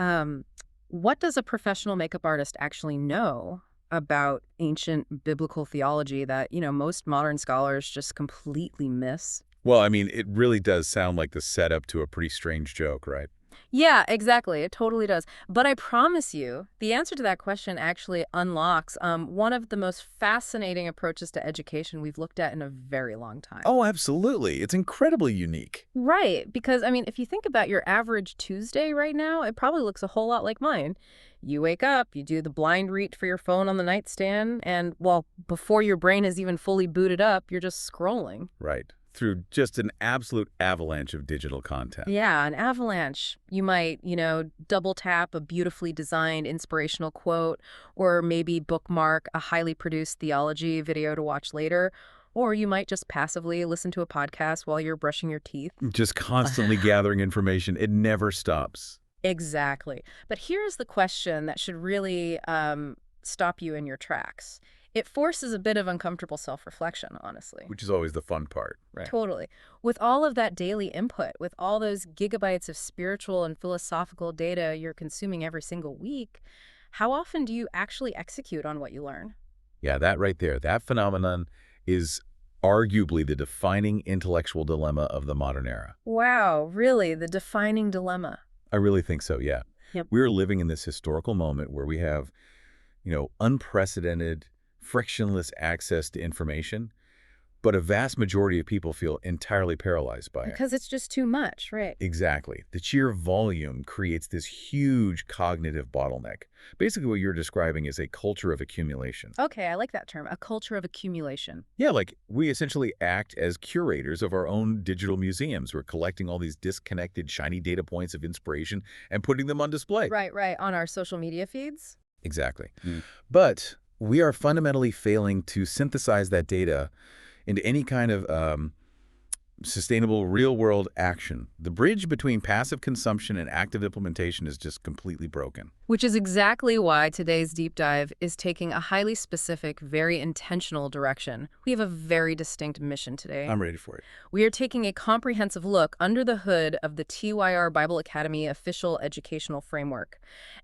Um, what does a professional makeup artist actually know about ancient biblical theology that, most modern scholars just completely miss? Well, I mean, it really does sound like the setup to a pretty strange joke, right? Yeah, exactly. It totally does. But I promise you, the answer to that question actually unlocks one of the most fascinating approaches to education we've looked at in a very long time. Oh, absolutely. It's incredibly unique. Right, because, if you think about your average Tuesday right now, it probably looks a whole lot like mine. You wake up, you do the blind reach for your phone on the nightstand, and, well, before your brain is even fully booted up, you're just scrolling. Right. Through just an absolute avalanche of digital content. Yeah, an avalanche. You might, double tap a beautifully designed inspirational quote, or maybe bookmark a highly produced theology video to watch later. Or you might just passively listen to a podcast while you're brushing your teeth. Just constantly gathering information. It never stops. Exactly. But here's the question that should really stop you in your tracks. It forces a bit of uncomfortable self-reflection, honestly. Which is always the fun part, right? Totally. With all of that daily input, with all those gigabytes of spiritual and philosophical data you're consuming every single week, how often do you actually execute on what you learn? Yeah, that right there, that phenomenon is arguably the defining intellectual dilemma of the modern era. Wow, really? The defining dilemma. I really think so, yeah. Yep. We're living in this historical moment where we have, unprecedented, frictionless access to information, but a vast majority of people feel entirely paralyzed by it. Because it's just too much, right? Exactly. The sheer volume creates this huge cognitive bottleneck. Basically, what you're describing is a culture of accumulation. Okay, I like that term, a culture of accumulation. Yeah, like we essentially act as curators of our own digital museums. We're collecting all these disconnected, shiny data points of inspiration and putting them on display. Right, on our social media feeds? Exactly. But we are fundamentally failing to synthesize that data into any kind of sustainable real-world action. The bridge between passive consumption and active implementation is just completely broken. Which is exactly why today's deep dive is taking a highly specific, very intentional direction. We have a very distinct mission today. I'm ready for it. We are taking a comprehensive look under the hood of the TYR Bible Academy official educational framework.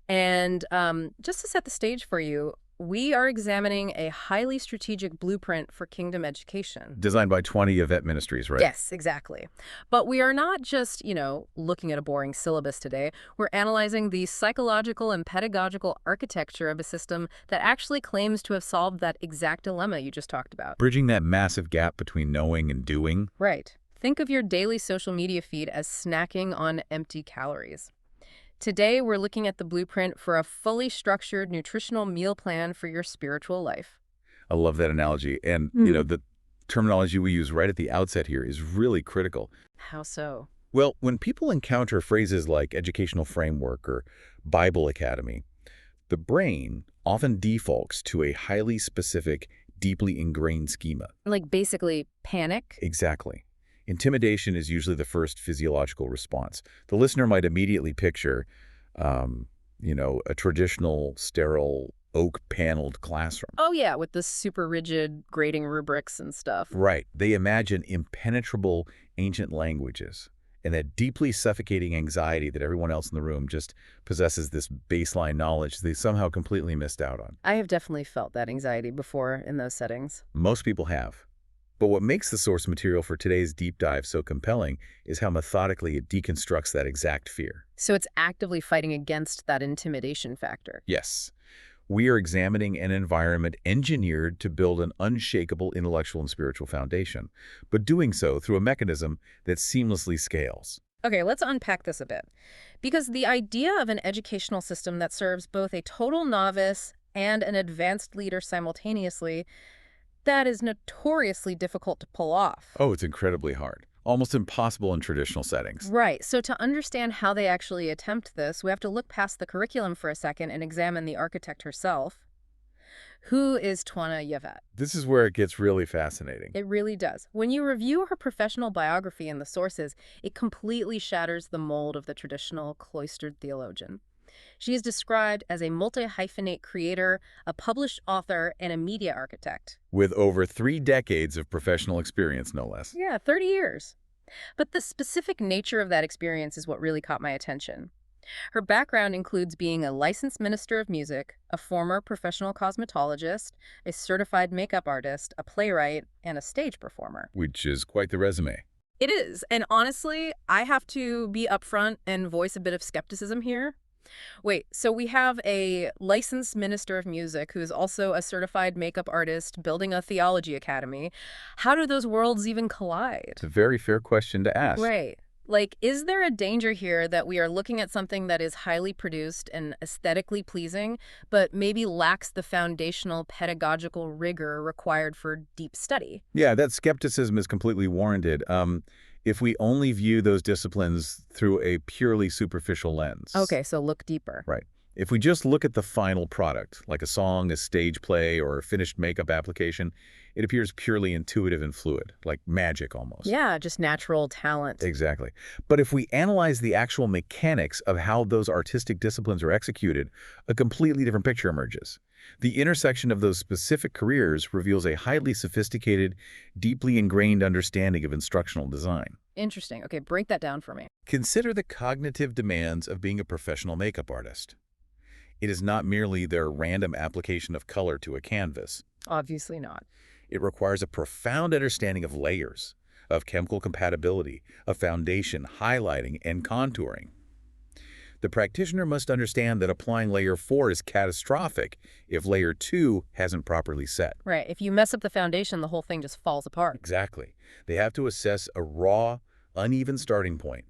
And just to set the stage for you, we are examining a highly strategic blueprint for kingdom education. Designed by 20 Yvette Ministries, right? Yes, exactly. But we are not just, looking at a boring syllabus today. We're analyzing the psychological and pedagogical architecture of a system that actually claims to have solved that exact dilemma you just talked about. Bridging that massive gap between knowing and doing. Right. Think of your daily social media feed as snacking on empty calories. Today, we're looking at the blueprint for a fully structured nutritional meal plan for your spiritual life. I love that analogy. And, the terminology we use right at the outset here is really critical. How so? Well, when people encounter phrases like educational framework or Bible Academy, the brain often defaults to a highly specific, deeply ingrained schema. Like basically panic? Exactly. Intimidation is usually the first physiological response. The listener might immediately picture, a traditional, sterile, oak-paneled classroom. Oh, yeah, with the super rigid grading rubrics and stuff. Right. They imagine impenetrable ancient languages and that deeply suffocating anxiety that everyone else in the room just possesses this baseline knowledge they somehow completely missed out on. I have definitely felt that anxiety before in those settings. Most people have. But what makes the source material for today's deep dive so compelling is how methodically it deconstructs that exact fear. So it's actively fighting against that intimidation factor. Yes. We are examining an environment engineered to build an unshakable intellectual and spiritual foundation, but doing so through a mechanism that seamlessly scales. Okay, let's unpack this a bit. Because the idea of an educational system that serves both a total novice and an advanced leader simultaneously, that is notoriously difficult to pull off. Oh, it's incredibly hard. Almost impossible in traditional settings. Right. So to understand how they actually attempt this, we have to look past the curriculum for a second and examine the architect herself. Who is Twana Yvette? This is where it gets really fascinating. It really does. When you review her professional biography and the sources, it completely shatters the mold of the traditional cloistered theologian. She is described as a multi-hyphenate creator, a published author, and a media architect. With over 3 decades of professional experience, no less. Yeah, 30 years. But the specific nature of that experience is what really caught my attention. Her background includes being a licensed minister of music, a former professional cosmetologist, a certified makeup artist, a playwright, and a stage performer. Which is quite the resume. It is, and honestly, I have to be upfront and voice a bit of skepticism here. Wait, so we have a licensed minister of music who is also a certified makeup artist building a theology academy. How do those worlds even collide? It's a very fair question to ask. Right. Like, is there a danger here that we are looking at something that is highly produced and aesthetically pleasing, but maybe lacks the foundational pedagogical rigor required for deep study? Yeah, that skepticism is completely warranted. If we only view those disciplines through a purely superficial lens. Okay, so look deeper. Right. If we just look at the final product, like a song, a stage play, or a finished makeup application, it appears purely intuitive and fluid, like magic almost. Yeah, just natural talent. Exactly. But if we analyze the actual mechanics of how those artistic disciplines are executed, a completely different picture emerges. The intersection of those specific careers reveals a highly sophisticated, deeply ingrained understanding of instructional design. Interesting. Okay, break that down for me. Consider the cognitive demands of being a professional makeup artist. It is not merely their random application of color to a canvas. Obviously not. It requires a profound understanding of layers, of chemical compatibility, of foundation, highlighting, and contouring. The practitioner must understand that applying layer 4 is catastrophic if layer 2 hasn't properly set. Right. If you mess up the foundation, the whole thing just falls apart. Exactly. They have to assess a raw, uneven starting point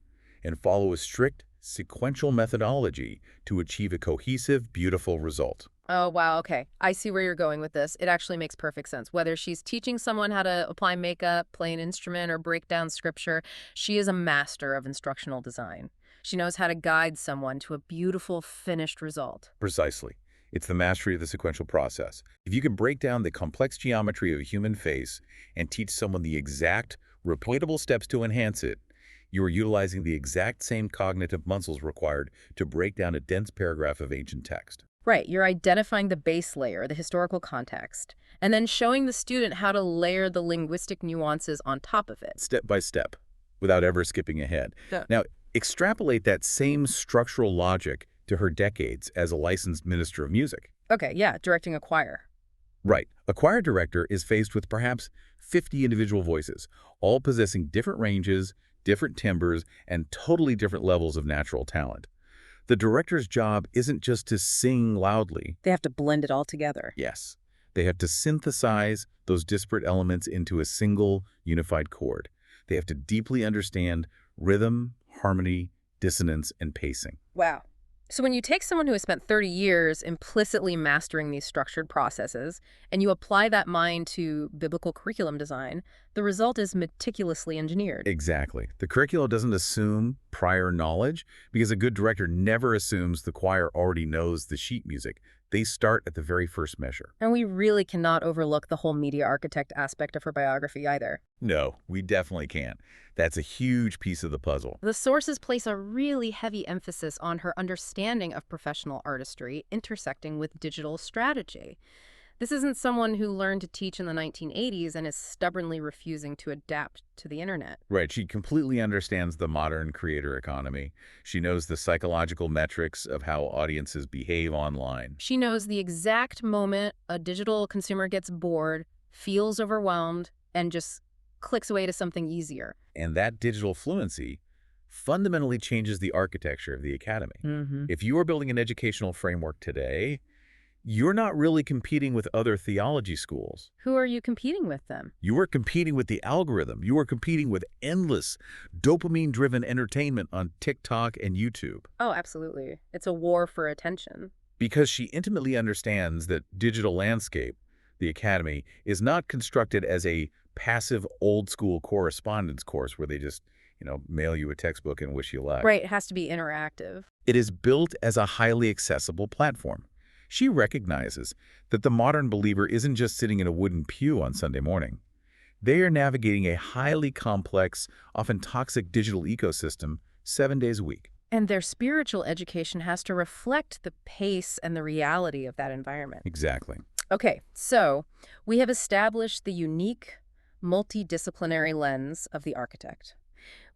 and follow a strict, sequential methodology to achieve a cohesive, beautiful result. Oh, wow. Okay. I see where you're going with this. It actually makes perfect sense. Whether she's teaching someone how to apply makeup, play an instrument, or break down scripture, she is a master of instructional design. She knows how to guide someone to a beautiful, finished result. Precisely. It's the mastery of the sequential process. If you can break down the complex geometry of a human face and teach someone the exact, repeatable steps to enhance it, you are utilizing the exact same cognitive muscles required to break down a dense paragraph of ancient text. Right. You're identifying the base layer, the historical context, and then showing the student how to layer the linguistic nuances on top of it. Step by step, without ever skipping ahead. Yeah. Now, extrapolate that same structural logic to her decades as a licensed minister of music. Okay, yeah, directing a choir. Right. A choir director is faced with perhaps 50 individual voices, all possessing different ranges, different timbres, and totally different levels of natural talent. The director's job isn't just to sing loudly. They have to blend it all together. Yes. They have to synthesize those disparate elements into a single, unified chord. They have to deeply understand rhythm, harmony, dissonance, and pacing. Wow. So when you take someone who has spent 30 years implicitly mastering these structured processes, and you apply that mind to biblical curriculum design, the result is meticulously engineered. Exactly. The curriculum doesn't assume prior knowledge because a good director never assumes the choir already knows the sheet music. They start at the very first measure. And we really cannot overlook the whole media architect aspect of her biography either. No, we definitely can't. That's a huge piece of the puzzle. The sources place a really heavy emphasis on her understanding of professional artistry intersecting with digital strategy. This isn't someone who learned to teach in the 1980s and is stubbornly refusing to adapt to the internet. Right. She completely understands the modern creator economy. She knows the psychological metrics of how audiences behave online. She knows the exact moment a digital consumer gets bored, feels overwhelmed, and just clicks away to something easier. And that digital fluency fundamentally changes the architecture of the academy. If you are building an educational framework today, you're not really competing with other theology schools. Who are you competing with then? You are competing with the algorithm. You are competing with endless dopamine-driven entertainment on TikTok and YouTube. Oh, absolutely. It's a war for attention. Because she intimately understands that digital landscape, the academy, is not constructed as a passive old-school correspondence course where they just, mail you a textbook and wish you luck. Right, it has to be interactive. It is built as a highly accessible platform. She recognizes that the modern believer isn't just sitting in a wooden pew on Sunday morning. They are navigating a highly complex, often toxic digital ecosystem 7 days a week. And their spiritual education has to reflect the pace and the reality of that environment. Exactly. Okay, so we have established the unique, multidisciplinary lens of the architect.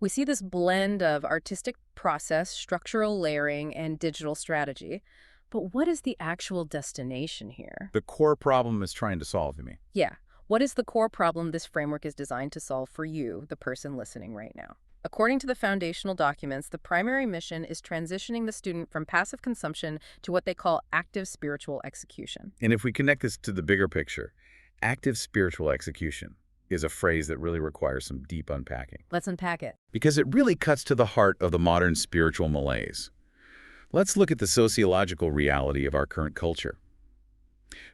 We see this blend of artistic process, structural layering, and digital strategy. But what is the actual destination here? The core problem is trying to solve, you mean? Yeah. What is the core problem this framework is designed to solve for you, the person listening right now? According to the foundational documents, the primary mission is transitioning the student from passive consumption to what they call active spiritual execution. And if we connect this to the bigger picture, active spiritual execution is a phrase that really requires some deep unpacking. Let's unpack it. Because it really cuts to the heart of the modern spiritual malaise. Let's look at the sociological reality of our current culture.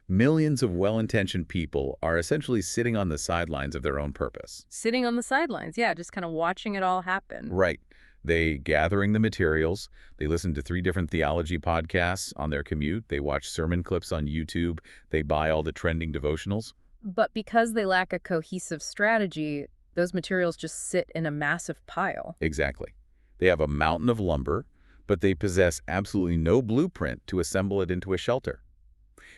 Millions of well-intentioned people are essentially sitting on the sidelines of their own purpose. Sitting on the sidelines, yeah, just kind of watching it all happen. Right. They gathering the materials, they listen to 3 different theology podcasts on their commute, they watch sermon clips on YouTube, they buy all the trending devotionals. But because they lack a cohesive strategy, those materials just sit in a massive pile. Exactly. They have a mountain of lumber, but they possess absolutely no blueprint to assemble it into a shelter.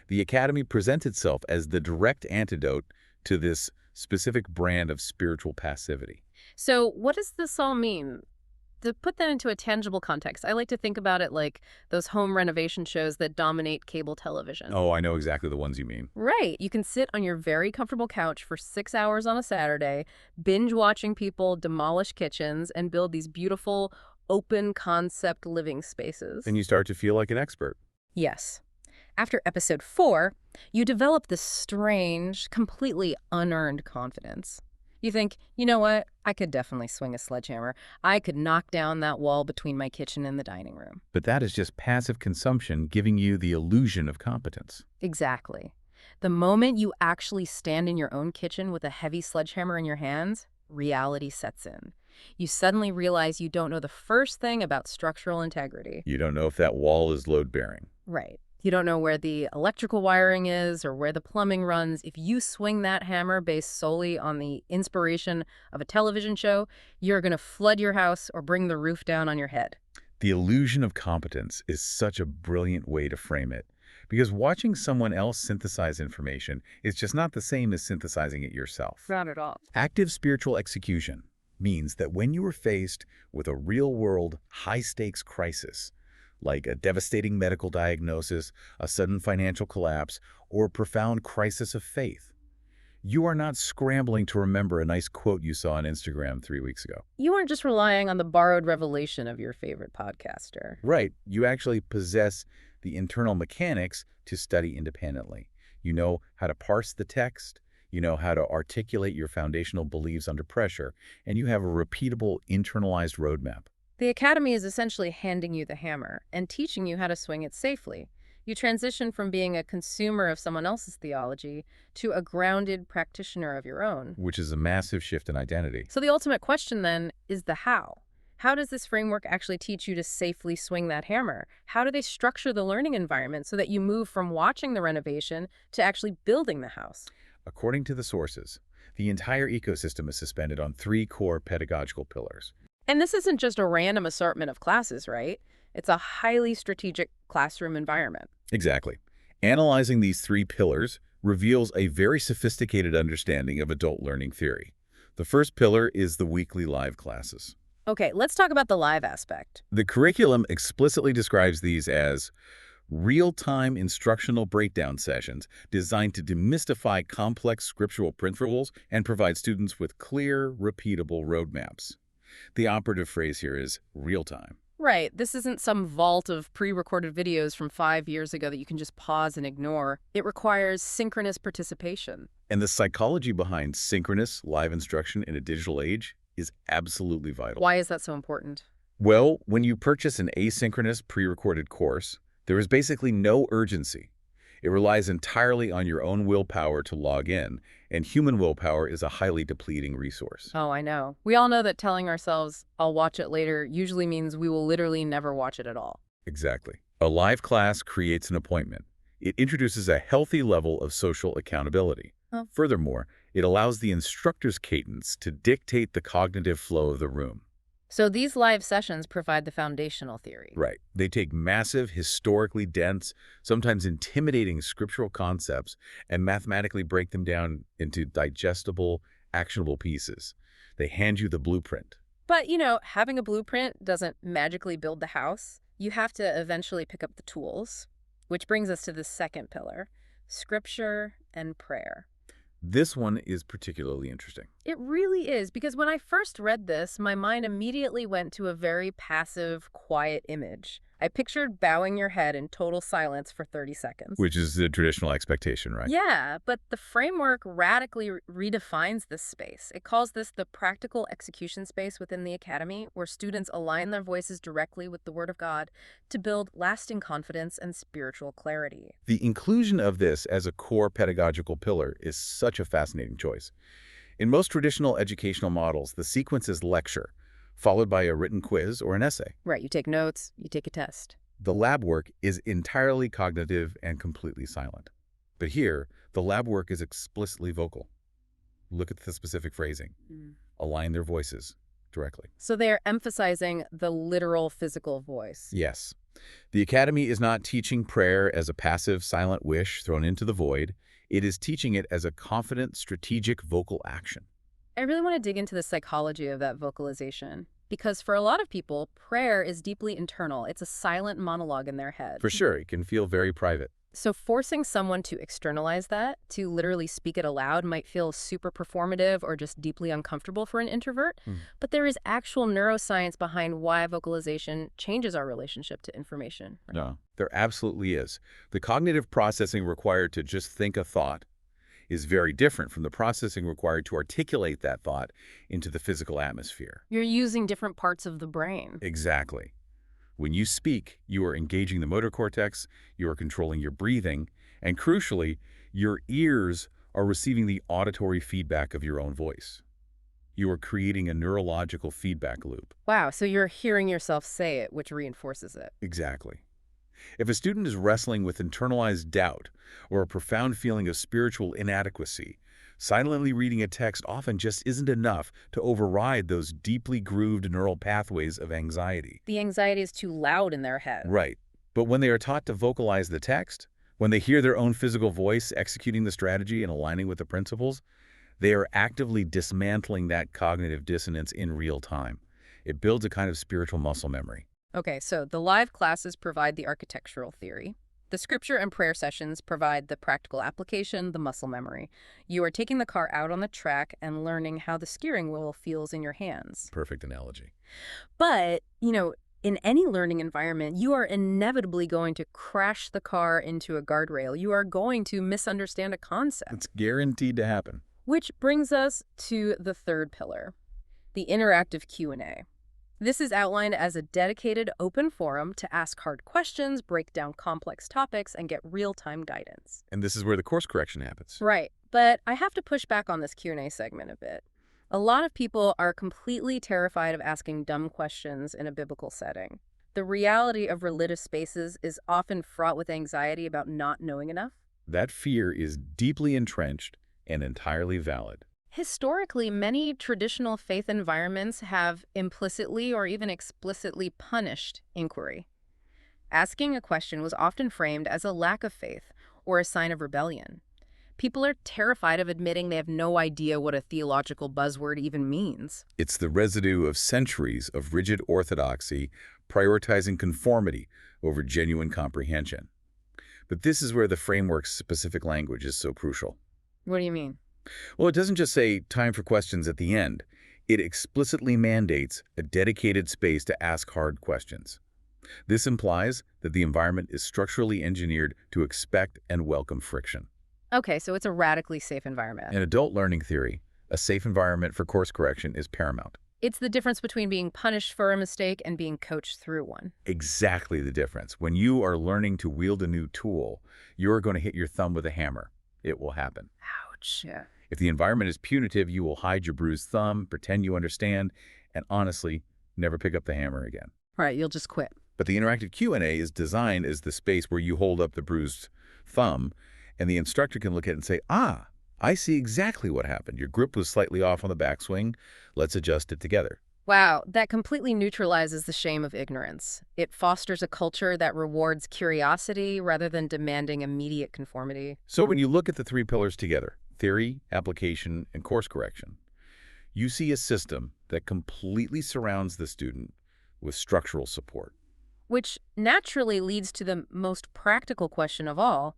The Academy presents itself as the direct antidote to this specific brand of spiritual passivity. So what does this all mean? To put that into a tangible context, I like to think about it like those home renovation shows that dominate cable television. Oh, I know exactly the ones you mean. Right. You can sit on your very comfortable couch for 6 hours on a Saturday, binge watching people demolish kitchens and build these beautiful, open concept living spaces. And you start to feel like an expert. Yes. After episode 4, you develop this strange, completely unearned confidence. You think, you know what? I could definitely swing a sledgehammer. I could knock down that wall between my kitchen and the dining room. But that is just passive consumption giving you the illusion of competence. Exactly. The moment you actually stand in your own kitchen with a heavy sledgehammer in your hands, reality sets in. You suddenly realize you don't know the first thing about structural integrity. You don't know if that wall is load-bearing. Right. You don't know where the electrical wiring is or where the plumbing runs. If you swing that hammer based solely on the inspiration of a television show, you're going to flood your house or bring the roof down on your head. The illusion of competence is such a brilliant way to frame it, because watching someone else synthesize information is just not the same as synthesizing it yourself. Not at all. Active spiritual execution means that when you are faced with a real-world, high-stakes crisis, like a devastating medical diagnosis, a sudden financial collapse, or a profound crisis of faith, you are not scrambling to remember a nice quote you saw on Instagram 3 weeks ago. You aren't just relying on the borrowed revelation of your favorite podcaster. Right. You actually possess the internal mechanics to study independently. You know how to parse the text, you know how to articulate your foundational beliefs under pressure, and you have a repeatable, internalized roadmap. The Academy is essentially handing you the hammer and teaching you how to swing it safely. You transition from being a consumer of someone else's theology to a grounded practitioner of your own. Which is a massive shift in identity. So the ultimate question then is the how. How does this framework actually teach you to safely swing that hammer? How do they structure the learning environment so that you move from watching the renovation to actually building the house? According to the sources, the entire ecosystem is suspended on 3 core pedagogical pillars. And this isn't just a random assortment of classes, right? It's a highly strategic classroom environment. Exactly. Analyzing these 3 pillars reveals a very sophisticated understanding of adult learning theory. The first pillar is the weekly live classes. Okay, let's talk about the live aspect. The curriculum explicitly describes these as real-time instructional breakdown sessions designed to demystify complex scriptural principles and provide students with clear, repeatable roadmaps. The operative phrase here is real-time. Right. This isn't some vault of pre-recorded videos from 5 years ago that you can just pause and ignore. It requires synchronous participation. And the psychology behind synchronous live instruction in a digital age is absolutely vital. Why is that so important? Well, when you purchase an asynchronous pre-recorded course, there is basically no urgency. It relies entirely on your own willpower to log in, and human willpower is a highly depleting resource. Oh, I know. We all know that telling ourselves, I'll watch it later, usually means we will literally never watch it at all. Exactly. A live class creates an appointment. It introduces a healthy level of social accountability. Oh. Furthermore, it allows the instructor's cadence to dictate the cognitive flow of the room. So these live sessions provide the foundational theory. Right. They take massive, historically dense, sometimes intimidating scriptural concepts and mathematically break them down into digestible, actionable pieces. They hand you the blueprint. But, having a blueprint doesn't magically build the house. You have to eventually pick up the tools, which brings us to the second pillar, scripture and prayer. This one is particularly interesting. It really is, because when I first read this, my mind immediately went to a very passive, quiet image. I pictured bowing your head in total silence for 30 seconds. Which is the traditional expectation, right? Yeah, but the framework radically redefines this space. It calls this the practical execution space within the academy, where students align their voices directly with the Word of God to build lasting confidence and spiritual clarity. The inclusion of this as a core pedagogical pillar is such a fascinating choice. In most traditional educational models, the sequence is lecture, followed by a written quiz or an essay. Right, you take notes, you take a test. The lab work is entirely cognitive and completely silent. But here, the lab work is explicitly vocal. Look at the specific phrasing. Align their voices directly. So they're emphasizing the literal physical voice. Yes. The academy is not teaching prayer as a passive, silent wish thrown into the void. It is teaching it as a confident, strategic vocal action. I really want to dig into the psychology of that vocalization, because for a lot of people, prayer is deeply internal. It's a silent monologue in their head. For sure, it can feel very private. So forcing someone to externalize that, to literally speak it aloud, might feel super performative or just deeply uncomfortable for an introvert. But there is actual neuroscience behind why vocalization changes our relationship to information. Right? No, there absolutely is. The cognitive processing required to just think a thought is very different from the processing required to articulate that thought into the physical atmosphere. You're using different parts of the brain. Exactly. When you speak, you are engaging the motor cortex, you are controlling your breathing, and crucially, your ears are receiving the auditory feedback of your own voice. You are creating a neurological feedback loop. Wow, so you're hearing yourself say it, which reinforces it. Exactly. If a student is wrestling with internalized doubt or a profound feeling of spiritual inadequacy, silently reading a text often just isn't enough to override those deeply grooved neural pathways of anxiety. The anxiety is too loud in their head. Right. But when they are taught to vocalize the text, when they hear their own physical voice executing the strategy and aligning with the principles, they are actively dismantling that cognitive dissonance in real time. It builds a kind of spiritual muscle memory. Okay, so the live classes provide the architectural theory. The scripture and prayer sessions provide the practical application, the muscle memory. You are taking the car out on the track and learning how the steering wheel feels in your hands. Perfect analogy. But, in any learning environment, you are inevitably going to crash the car into a guardrail. You are going to misunderstand a concept. It's guaranteed to happen. Which brings us to the third pillar, the interactive Q&A. This is outlined as a dedicated open forum to ask hard questions, break down complex topics, and get real-time guidance. And this is where the course correction happens. Right, but I have to push back on this Q&A segment a bit. A lot of people are completely terrified of asking dumb questions in a biblical setting. The reality of religious spaces is often fraught with anxiety about not knowing enough. That fear is deeply entrenched and entirely valid. Historically, many traditional faith environments have implicitly or even explicitly punished inquiry. Asking a question was often framed as a lack of faith or a sign of rebellion. People are terrified of admitting they have no idea what a theological buzzword even means. It's the residue of centuries of rigid orthodoxy prioritizing conformity over genuine comprehension. But this is where the framework's specific language is so crucial. What do you mean? Well, it doesn't just say time for questions at the end. It explicitly mandates a dedicated space to ask hard questions. This implies that the environment is structurally engineered to expect and welcome friction. Okay, so it's a radically safe environment. In adult learning theory, a safe environment for course correction is paramount. It's the difference between being punished for a mistake and being coached through one. Exactly the difference. When you are learning to wield a new tool, you are going to hit your thumb with a hammer. It will happen. Ouch. Yeah. If the environment is punitive, you will hide your bruised thumb, pretend you understand, and honestly, never pick up the hammer again. Right, you'll just quit. But the interactive Q&A is designed as the space where you hold up the bruised thumb, and the instructor can look at it and say, ah, I see exactly what happened. Your grip was slightly off on the backswing. Let's adjust it together. Wow, that completely neutralizes the shame of ignorance. It fosters a culture that rewards curiosity rather than demanding immediate conformity. So when you look at the three pillars together, theory, application, and course correction, You see a system that completely surrounds the student with structural support. Which naturally leads to the most practical question of all.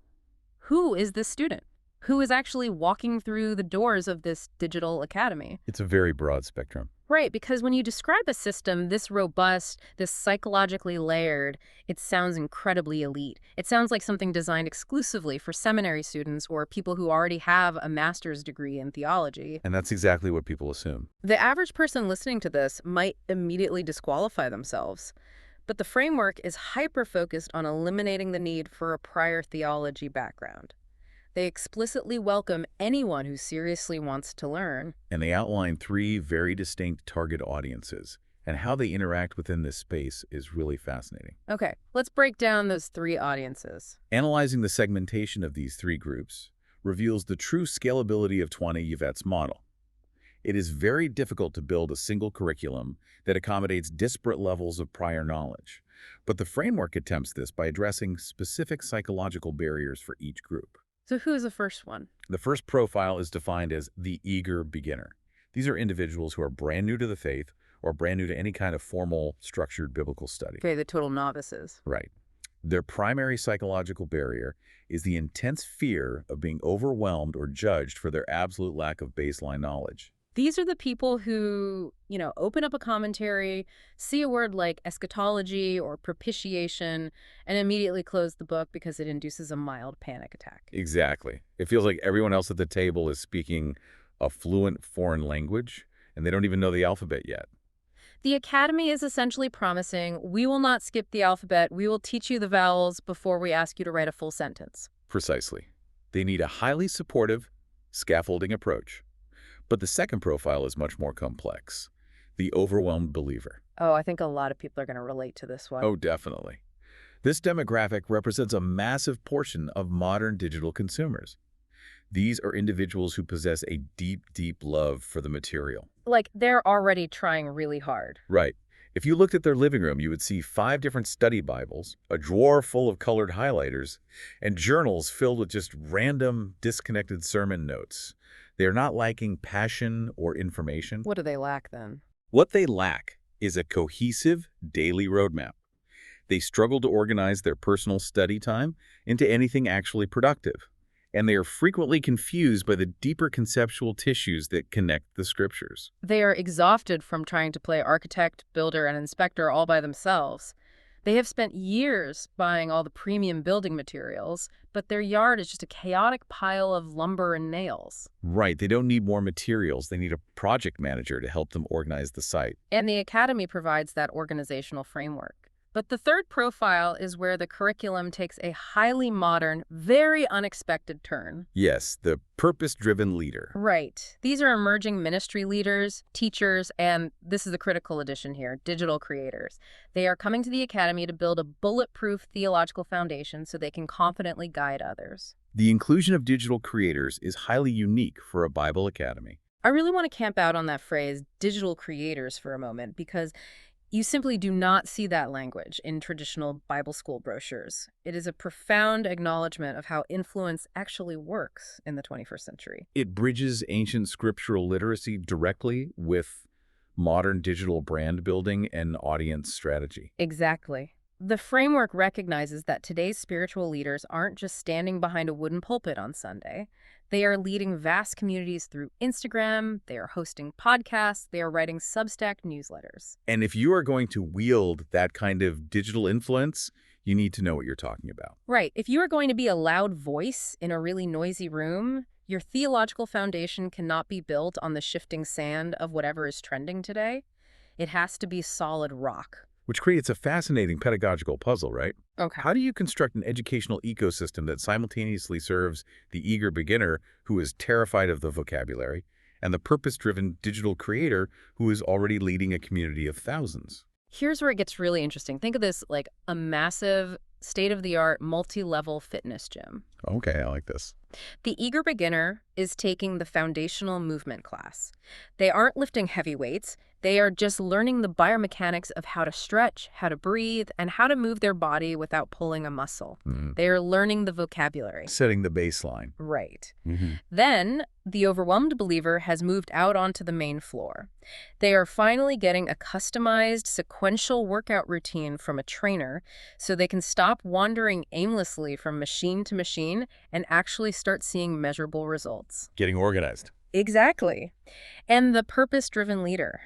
Who is this student? Who is actually walking through the doors of this digital academy? It's a very broad spectrum. Right, because when you describe a system this robust, this psychologically layered, it sounds incredibly elite. It sounds like something designed exclusively for seminary students or people who already have a master's degree in theology. And that's exactly what people assume. The average person listening to this might immediately disqualify themselves. But the framework is hyper-focused on eliminating the need for a prior theology background. They explicitly welcome anyone who seriously wants to learn. And they outline 3 very distinct target audiences, and how they interact within this space is really fascinating. Okay, let's break down those 3 audiences. Analyzing the segmentation of these 3 groups reveals the true scalability of Twané Yvette's model. It is very difficult to build a single curriculum that accommodates disparate levels of prior knowledge, but the framework attempts this by addressing specific psychological barriers for each group. So who's the first one? The first profile is defined as the eager beginner. These are individuals who are brand new to the faith or brand new to any kind of formal, structured biblical study. Okay, the total novices. Right. Their primary psychological barrier is the intense fear of being overwhelmed or judged for their absolute lack of baseline knowledge. These are the people who, open up a commentary, see a word like eschatology or propitiation, and immediately close the book because it induces a mild panic attack. Exactly. It feels like everyone else at the table is speaking a fluent foreign language, and they don't even know the alphabet yet. The academy is essentially promising, we will not skip the alphabet, we will teach you the vowels before we ask you to write a full sentence. Precisely. They need a highly supportive, scaffolding approach. But the second profile is much more complex. The overwhelmed believer. Oh, I think a lot of people are going to relate to this one. Oh, definitely. This demographic represents a massive portion of modern digital consumers. These are individuals who possess a deep, deep love for the material. Like, they're already trying really hard. Right. If you looked at their living room, you would see 5 different study Bibles, a drawer full of colored highlighters, and journals filled with just random, disconnected sermon notes. They are not lacking passion or information. What do they lack then? What they lack is a cohesive daily roadmap. They struggle to organize their personal study time into anything actually productive, and they are frequently confused by the deeper conceptual tissues that connect the scriptures. They are exhausted from trying to play architect, builder, and inspector all by themselves. They have spent years buying all the premium building materials, but their yard is just a chaotic pile of lumber and nails. Right, they don't need more materials. They need a project manager to help them organize the site. And the academy provides that organizational framework. But the third profile is where the curriculum takes a highly modern, very unexpected turn. Yes, the purpose-driven leader. Right. These are emerging ministry leaders, teachers, and this is the critical addition here, digital creators. They are coming to the academy to build a bulletproof theological foundation so they can confidently guide others. The inclusion of digital creators is highly unique for a Bible academy. I really want to camp out on that phrase, digital creators, for a moment, because you simply do not see that language in traditional Bible school brochures. It is a profound acknowledgement of how influence actually works in the 21st century. It bridges ancient scriptural literacy directly with modern digital brand building and audience strategy. Exactly. The framework recognizes that today's spiritual leaders aren't just standing behind a wooden pulpit on Sunday. They are leading vast communities through Instagram, they are hosting podcasts, they are writing Substack newsletters. And if you are going to wield that kind of digital influence, you need to know what you're talking about. Right. If you are going to be a loud voice in a really noisy room, your theological foundation cannot be built on the shifting sand of whatever is trending today. It has to be solid rock. Which creates a fascinating pedagogical puzzle, right? Okay. How do you construct an educational ecosystem that simultaneously serves the eager beginner who is terrified of the vocabulary and the purpose-driven digital creator who is already leading a community of thousands? Here's where it gets really interesting. Think of this like a massive, state-of-the-art, multi-level fitness gym. Okay, I like this. The eager beginner is taking the foundational movement class. They aren't lifting heavy weights. They are just learning the biomechanics of how to stretch, how to breathe, and how to move their body without pulling a muscle. Mhm. They are learning the vocabulary. Setting the baseline. Right. Mhm. Then, the overwhelmed believer has moved out onto the main floor. They are finally getting a customized, sequential workout routine from a trainer so they can stop wandering aimlessly from machine to machine and actually start seeing measurable results. Getting organized. Exactly. And the purpose-driven leader.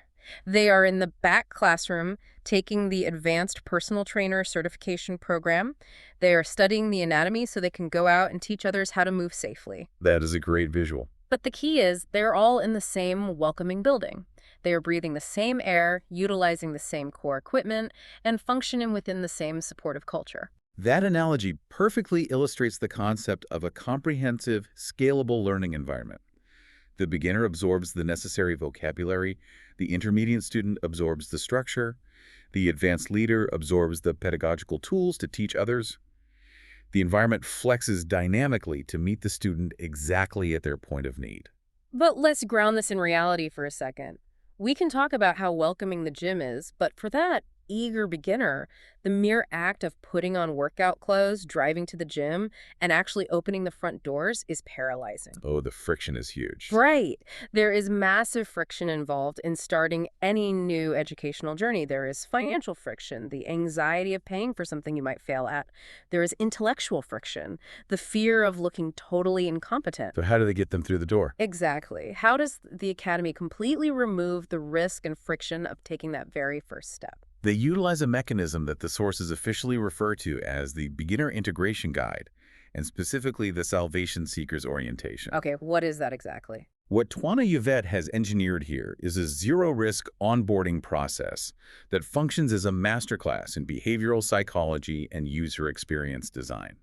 They are in the back classroom taking the advanced personal trainer certification program. They are studying the anatomy so they can go out and teach others how to move safely. That is a great visual. But the key is they're all in the same welcoming building. They are breathing the same air, utilizing the same core equipment, and functioning within the same supportive culture. That analogy perfectly illustrates the concept of a comprehensive, scalable learning environment. The beginner absorbs the necessary vocabulary, the intermediate student absorbs the structure, the advanced leader absorbs the pedagogical tools to teach others. The environment flexes dynamically to meet the student exactly at their point of need. But let's ground this in reality for a second. We can talk about how welcoming the gym is, but for that eager beginner, the mere act of putting on workout clothes, driving to the gym, and actually opening the front doors is paralyzing. Oh, the friction is huge. Right. There is massive friction involved in starting any new educational journey. There is financial friction, the anxiety of paying for something you might fail at. There is intellectual friction, the fear of looking totally incompetent. So how do they get them through the door? Exactly. How does the Academy completely remove the risk and friction of taking that very first step? They utilize a mechanism that the sources officially refer to as the Beginner Integration Guide, and specifically the Salvation Seeker's Orientation. Okay, what is that exactly? What Twana Yvette has engineered here is a zero-risk onboarding process that functions as a masterclass in behavioral psychology and user experience design.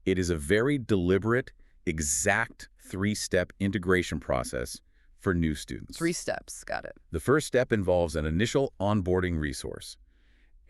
It is a very deliberate, exact three-step integration process for new students. 3 steps, got it. The first step involves an initial onboarding resource.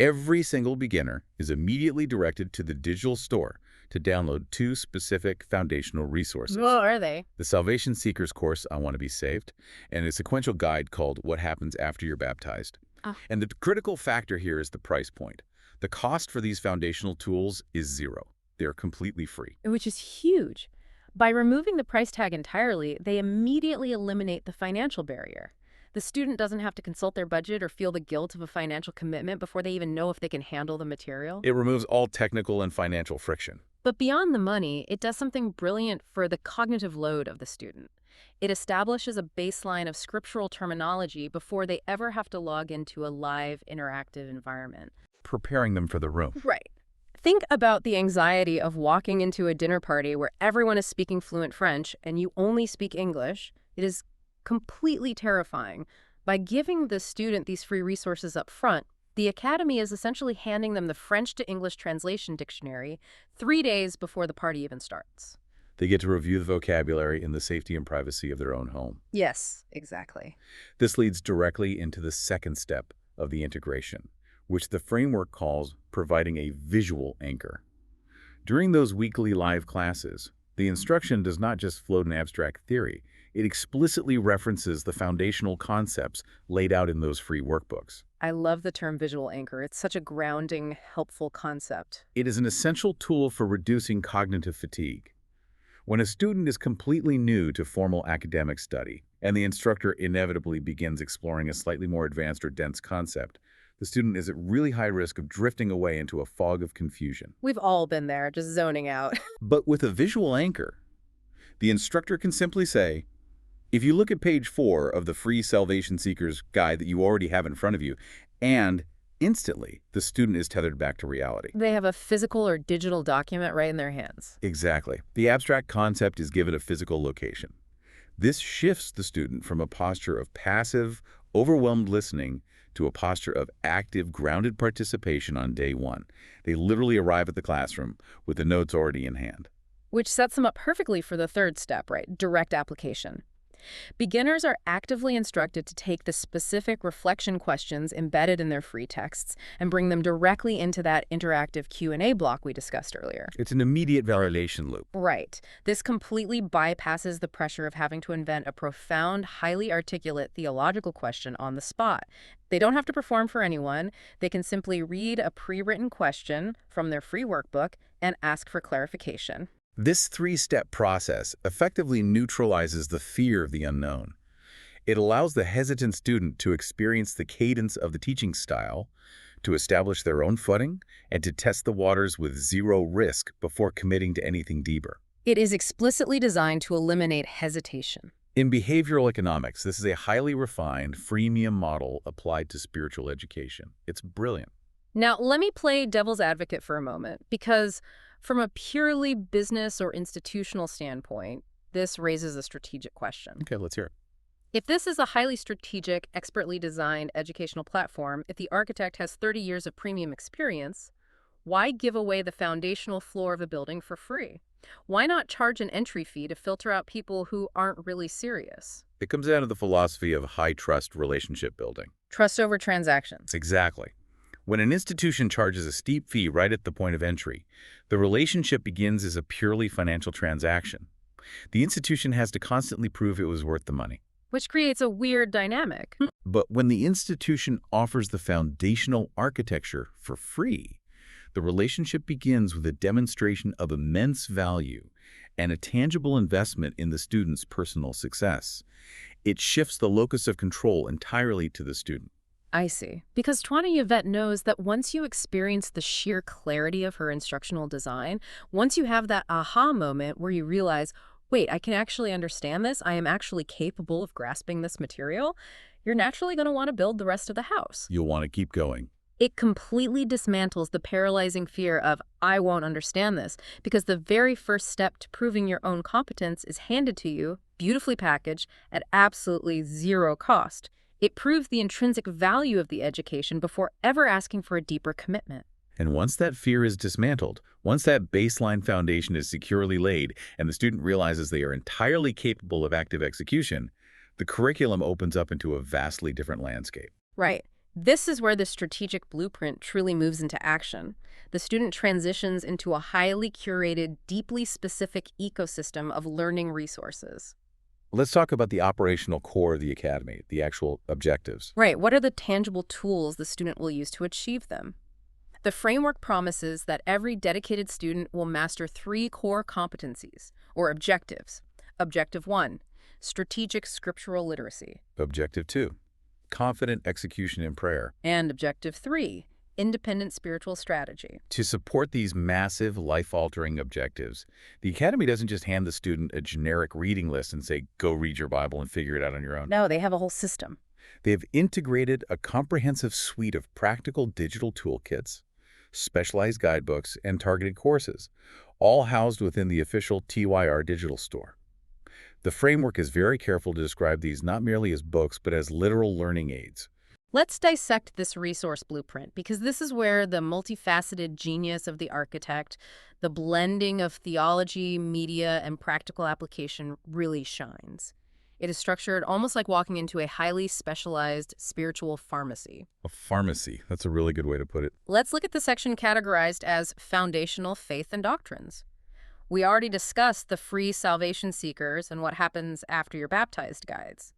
Every single beginner is immediately directed to the digital store to download 2 specific foundational resources. What are they? The Salvation Seekers course, I Want to Be Saved, and a sequential guide called What Happens After You're Baptized. Ah. And the critical factor here is the price point. The cost for these foundational tools is 0. They're completely free. Which is huge. By removing the price tag entirely, they immediately eliminate the financial barrier. The student doesn't have to consult their budget or feel the guilt of a financial commitment before they even know if they can handle the material. It removes all technical and financial friction. But beyond the money, it does something brilliant for the cognitive load of the student. It establishes a baseline of scriptural terminology before they ever have to log into a live, interactive environment. Preparing them for the room. Right. Think about the anxiety of walking into a dinner party where everyone is speaking fluent French and you only speak English. It is completely terrifying. By giving the student these free resources up front, the Academy is essentially handing them the French to English translation dictionary 3 days before the party even starts. They get to review the vocabulary in the safety and privacy of their own home. Yes, exactly. This leads directly into the second step of the integration, which the framework calls providing a visual anchor. During those weekly live classes, the instruction does not just float an abstract theory. It explicitly references the foundational concepts laid out in those free workbooks. I love the term visual anchor. It's such a grounding, helpful concept. It is an essential tool for reducing cognitive fatigue. When a student is completely new to formal academic study, and the instructor inevitably begins exploring a slightly more advanced or dense concept, the student is at really high risk of drifting away into a fog of confusion. We've all been there, just zoning out. But with a visual anchor, the instructor can simply say, if you look at page 4 of the free Salvation Seekers guide that you already have in front of you, and instantly the student is tethered back to reality. They have a physical or digital document right in their hands. Exactly. The abstract concept is given a physical location. This shifts the student from a posture of passive, overwhelmed listening to a posture of active, grounded participation on day 1. They literally arrive at the classroom with the notes already in hand. Which sets them up perfectly for the third step, right? Direct application. Beginners are actively instructed to take the specific reflection questions embedded in their free texts and bring them directly into that interactive Q&A block we discussed earlier. It's an immediate validation loop. Right. This completely bypasses the pressure of having to invent a profound, highly articulate theological question on the spot. They don't have to perform for anyone. They can simply read a pre-written question from their free workbook and ask for clarification. This three-step process effectively neutralizes the fear of the unknown. It allows the hesitant student to experience the cadence of the teaching style, to establish their own footing, and to test the waters with zero risk before committing to anything deeper. It is explicitly designed to eliminate hesitation. In behavioral economics, this is a highly refined, freemium model applied to spiritual education. It's brilliant. Now, let me play devil's advocate for a moment, because from a purely business or institutional standpoint, this raises a strategic question. Okay, let's hear it. If this is a highly strategic, expertly designed educational platform, if the architect has 30 years of premium experience, why give away the foundational floor of a building for free? Why not charge an entry fee to filter out people who aren't really serious? It comes down to the philosophy of high-trust relationship building. Trust over transactions. Exactly. When an institution charges a steep fee right at the point of entry, the relationship begins as a purely financial transaction. The institution has to constantly prove it was worth the money. Which creates a weird dynamic. But when the institution offers the foundational architecture for free, the relationship begins with a demonstration of immense value and a tangible investment in the student's personal success. It shifts the locus of control entirely to the student. I see. Because Twana Yvette knows that once you experience the sheer clarity of her instructional design, once you have that aha moment where you realize, wait, I can actually understand this, I am actually capable of grasping this material, you're naturally going to want to build the rest of the house. You'll want to keep going. It completely dismantles the paralyzing fear of, I won't understand this, because the very first step to proving your own competence is handed to you, beautifully packaged, at absolutely zero cost. It proves the intrinsic value of the education before ever asking for a deeper commitment. And once that fear is dismantled, once that baseline foundation is securely laid and the student realizes they are entirely capable of active execution, the curriculum opens up into a vastly different landscape. Right. This is where the strategic blueprint truly moves into action. The student transitions into a highly curated, deeply specific ecosystem of learning resources. Let's talk about the operational core of the academy, the actual objectives. Right. What are the tangible tools the student will use to achieve them? The framework promises that every dedicated student will master 3 core competencies, or objectives. Objective 1, strategic scriptural literacy. Objective 2, confident execution in prayer. And Objective 3, independent spiritual strategy. To support these massive, life-altering objectives, the Academy doesn't just hand the student a generic reading list and say, go read your Bible and figure it out on your own. No, they have a whole system. They have integrated a comprehensive suite of practical digital toolkits, specialized guidebooks, and targeted courses, all housed within the official TYR digital store. The framework is very careful to describe these not merely as books, but as literal learning aids. Let's dissect this resource blueprint, because this is where the multifaceted genius of the architect, the blending of theology, media, and practical application really shines. It is structured almost like walking into a highly specialized spiritual pharmacy. A pharmacy. That's a really good way to put it. Let's look at the section categorized as foundational faith and doctrines. We already discussed the free salvation seekers and what happens after you're baptized guides.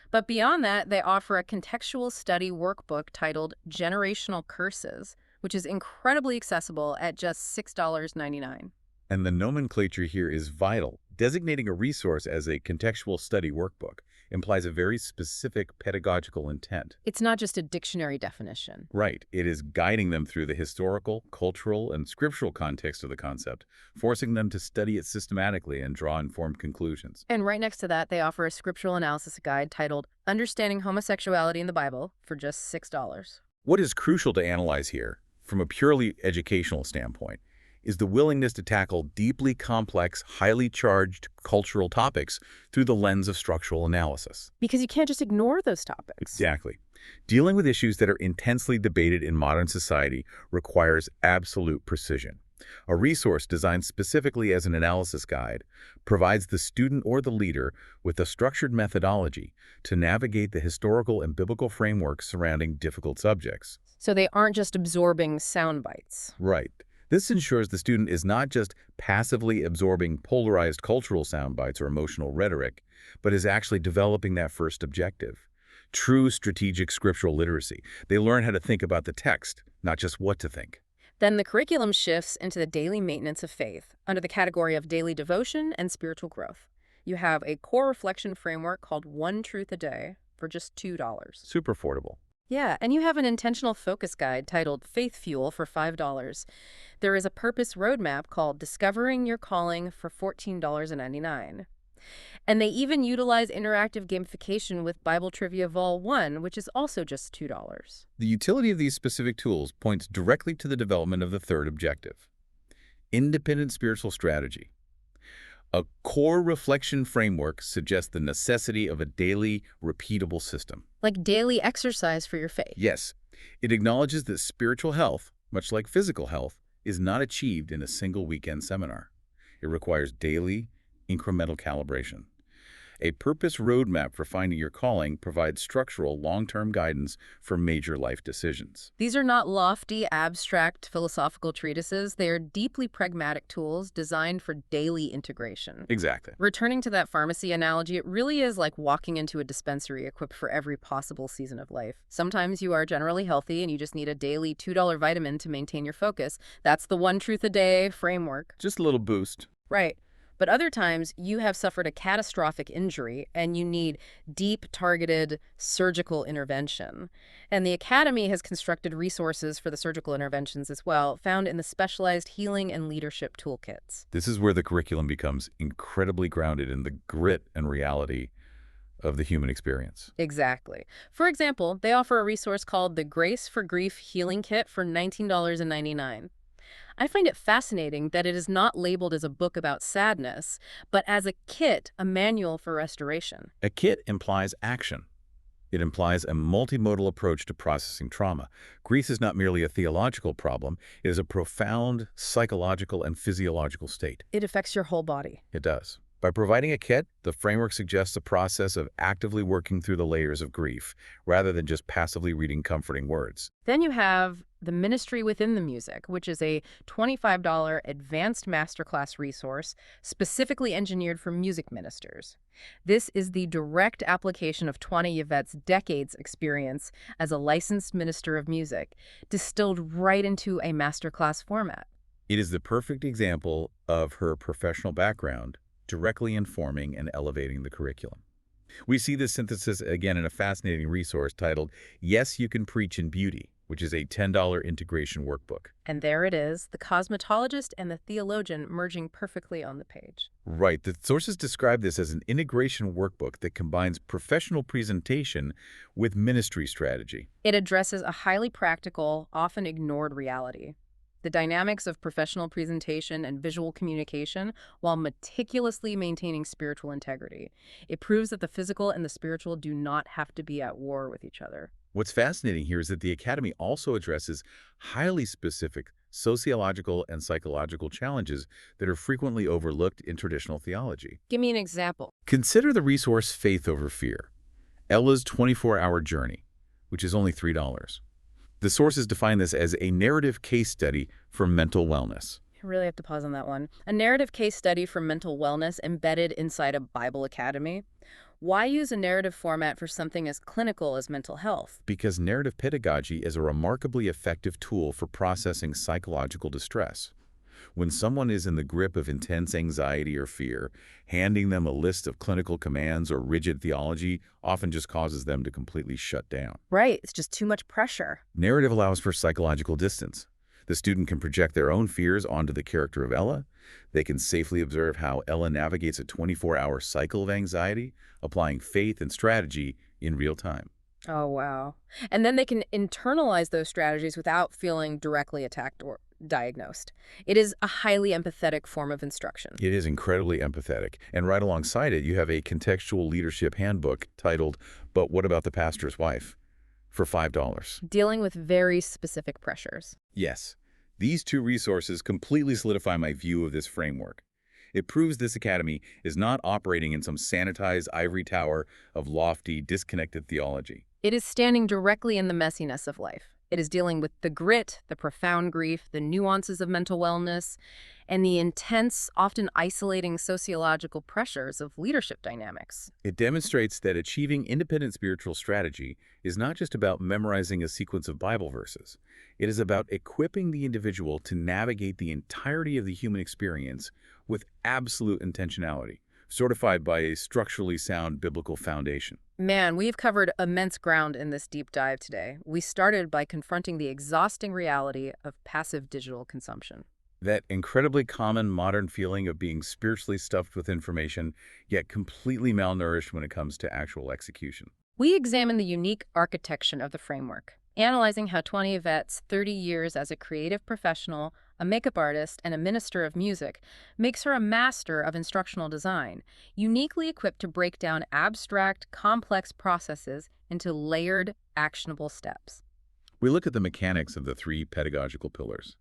But beyond that, they offer a contextual study workbook titled Generational Curses, which is incredibly accessible at just $6.99. And the nomenclature here is vital. Designating a resource as a contextual study workbook implies a very specific pedagogical intent. It's not just a dictionary definition. Right. It is guiding them through the historical, cultural, and scriptural context of the concept, forcing them to study it systematically and draw informed conclusions. And right next to that, they offer a scriptural analysis guide titled Understanding Homosexuality in the Bible for just $6. What is crucial to analyze here, from a purely educational standpoint, is the willingness to tackle deeply complex, highly charged cultural topics through the lens of structural analysis. Because you can't just ignore those topics. Exactly. Dealing with issues that are intensely debated in modern society requires absolute precision. A resource designed specifically as an analysis guide provides the student or the leader with a structured methodology to navigate the historical and biblical frameworks surrounding difficult subjects. So they aren't just absorbing sound bites. Right. This ensures the student is not just passively absorbing polarized cultural sound bites or emotional rhetoric, but is actually developing that first objective. True strategic scriptural literacy. They learn how to think about the text, not just what to think. Then the curriculum shifts into the daily maintenance of faith under the category of daily devotion and spiritual growth. You have a core reflection framework called One Truth a Day for just $2. Super affordable. Yeah, and you have an intentional focus guide titled Faith Fuel for $5. There is a purpose roadmap called Discovering Your Calling for $14.99. And they even utilize interactive gamification with Bible Trivia Vol 1, which is also just $2. The utility of these specific tools points directly to the development of the third objective, independent spiritual strategy. A core reflection framework suggests the necessity of a daily, repeatable system. Like daily exercise for your faith. Yes, it acknowledges that spiritual health, much like physical health, is not achieved in a single weekend seminar. It requires daily, incremental calibration. A purpose roadmap for finding your calling provides structural, long-term guidance for major life decisions. These are not lofty, abstract philosophical treatises. They are deeply pragmatic tools designed for daily integration. Exactly. Returning to that pharmacy analogy, it really is like walking into a dispensary equipped for every possible season of life. Sometimes you are generally healthy and you just need a daily $2 vitamin to maintain your focus. That's the One Truth a Day framework. Just a little boost. Right. But other times, you have suffered a catastrophic injury and you need deep, targeted surgical intervention. And the Academy has constructed resources for the surgical interventions as well, found in the specialized healing and leadership toolkits. This is where the curriculum becomes incredibly grounded in the grit and reality of the human experience. Exactly. For example, they offer a resource called the Grace for Grief Healing Kit for $19.99. I find it fascinating that it is not labeled as a book about sadness, but as a kit, a manual for restoration. A kit implies action. It implies a multimodal approach to processing trauma. Grief is not merely a theological problem, it is a profound psychological and physiological state. It affects your whole body. It does. By providing a kit, the framework suggests a process of actively working through the layers of grief, rather than just passively reading comforting words. Then you have the Ministry Within the Music, which is a $25 advanced masterclass resource specifically engineered for music ministers. This is the direct application of Twana Yvette's decades experience as a licensed minister of music, distilled right into a masterclass format. It is the perfect example of her professional background directly informing and elevating the curriculum. We see this synthesis again in a fascinating resource titled Yes, You Can Preach in Beauty, which is a $10 integration workbook. And there it is, the cosmetologist and the theologian merging perfectly on the page. Right. The sources describe this as an integration workbook that combines professional presentation with ministry strategy. It addresses a highly practical, often ignored reality. The dynamics of professional presentation and visual communication while meticulously maintaining spiritual integrity. It proves that the physical and the spiritual do not have to be at war with each other. What's fascinating here is that the Academy also addresses highly specific sociological and psychological challenges that are frequently overlooked in traditional theology. Give me an example. Consider the resource Faith Over Fear, Ella's 24-hour journey, which is only $3. The sources define this as a narrative case study for mental wellness. I really have to pause on that one. A narrative case study for mental wellness embedded inside a Bible Academy. Why use a narrative format for something as clinical as mental health? Because narrative pedagogy is a remarkably effective tool for processing psychological distress. When someone is in the grip of intense anxiety or fear, handing them a list of clinical commands or rigid theology often just causes them to completely shut down. Right, it's just too much pressure. Narrative allows for psychological distance. The student can project their own fears onto the character of Ella. They can safely observe how Ella navigates a 24-hour cycle of anxiety, applying faith and strategy in real time. Oh, wow. And then they can internalize those strategies without feeling directly attacked or diagnosed. It is a highly empathetic form of instruction. It is incredibly empathetic. And right alongside it, you have a contextual leadership handbook titled, But What About the Pastor's Wife? For $5. Dealing with very specific pressures. Yes. These two resources completely solidify my view of this framework. It proves this academy is not operating in some sanitized ivory tower of lofty, disconnected theology. It is standing directly in the messiness of life. It is dealing with the grit, the profound grief, the nuances of mental wellness, and the intense, often isolating sociological pressures of leadership dynamics. It demonstrates that achieving independent spiritual strategy is not just about memorizing a sequence of Bible verses. It is about equipping the individual to navigate the entirety of the human experience with absolute intentionality, fortified by a structurally sound biblical foundation. Man, we've covered immense ground in this deep dive today. We started by confronting the exhausting reality of passive digital consumption. That incredibly common modern feeling of being spiritually stuffed with information, yet completely malnourished when it comes to actual execution. We examined the unique architecture of the framework, analyzing how 20 Yvette's 30 years as a creative professional, a makeup artist, and a minister of music makes her a master of instructional design, uniquely equipped to break down abstract, complex processes into layered, actionable steps. We look at the mechanics of the three pedagogical pillars.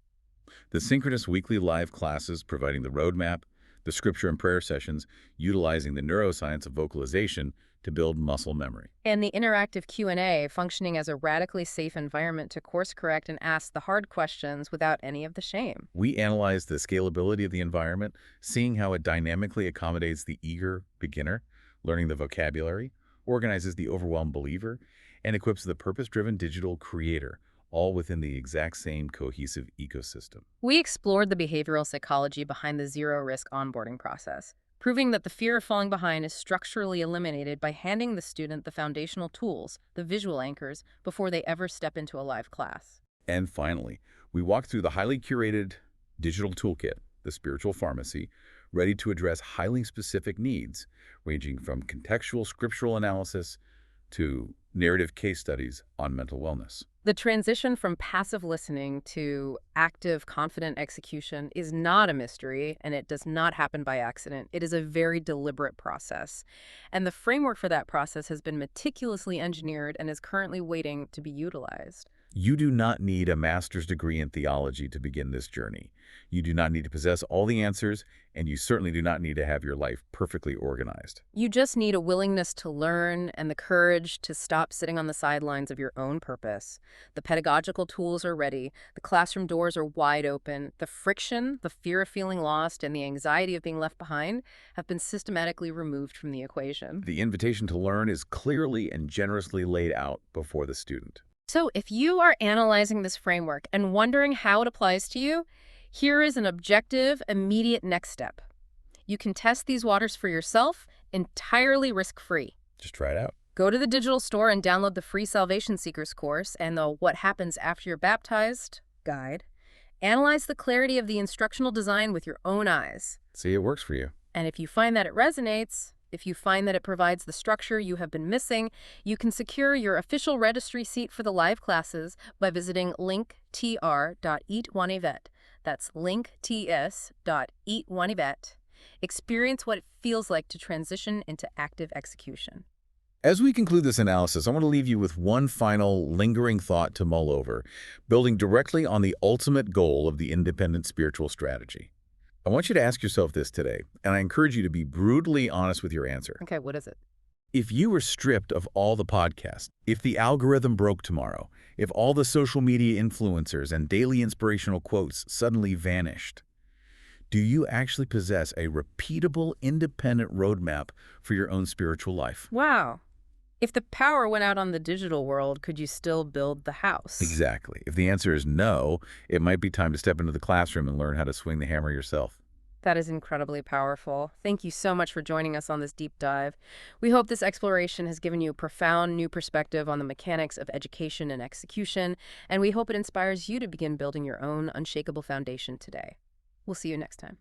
The synchronous weekly live classes providing the roadmap, the scripture and prayer sessions utilizing the neuroscience of vocalization to build muscle memory. And the interactive Q&A functioning as a radically safe environment to course correct and ask the hard questions without any of the shame. We analyze the scalability of the environment, seeing how it dynamically accommodates the eager beginner, learning the vocabulary, organizes the overwhelmed believer, and equips the purpose-driven digital creator, all within the exact same cohesive ecosystem. We explored the behavioral psychology behind the zero-risk onboarding process, proving that the fear of falling behind is structurally eliminated by handing the student the foundational tools, the visual anchors, before they ever step into a live class. And finally, we walk through the highly curated digital toolkit, the spiritual pharmacy, ready to address highly specific needs, ranging from contextual scriptural analysis to narrative case studies on mental wellness. The transition from passive listening to active, confident execution is not a mystery, and it does not happen by accident. It is a very deliberate process. And the framework for that process has been meticulously engineered and is currently waiting to be utilized. You do not need a master's degree in theology to begin this journey. You do not need to possess all the answers, and you certainly do not need to have your life perfectly organized. You just need a willingness to learn and the courage to stop sitting on the sidelines of your own purpose. The pedagogical tools are ready. The classroom doors are wide open. The friction, the fear of feeling lost, and the anxiety of being left behind have been systematically removed from the equation. The invitation to learn is clearly and generously laid out before the student. So if you are analyzing this framework and wondering how it applies to you, here is an objective, immediate next step. You can test these waters for yourself entirely risk-free. Just try it out. Go to the digital store and download the free Salvation Seekers course and the What Happens After You're Baptized guide. Analyze the clarity of the instructional design with your own eyes. See, it works for you. And if you find that it resonates, if you find that it provides the structure you have been missing, you can secure your official registry seat for the live classes by visiting linktr.eat1yvette. That's linkts.eat1yvette. Experience what it feels like to transition into active execution. As we conclude this analysis, I want to leave you with one final lingering thought to mull over, building directly on the ultimate goal of the independent spiritual strategy. I want you to ask yourself this today, and I encourage you to be brutally honest with your answer. Okay, what is it? If you were stripped of all the podcasts, if the algorithm broke tomorrow, if all the social media influencers and daily inspirational quotes suddenly vanished, do you actually possess a repeatable, independent roadmap for your own spiritual life? Wow. If the power went out on the digital world, could you still build the house? Exactly. If the answer is no, it might be time to step into the classroom and learn how to swing the hammer yourself. That is incredibly powerful. Thank you so much for joining us on this deep dive. We hope this exploration has given you a profound new perspective on the mechanics of education and execution, and we hope it inspires you to begin building your own unshakable foundation today. We'll see you next time.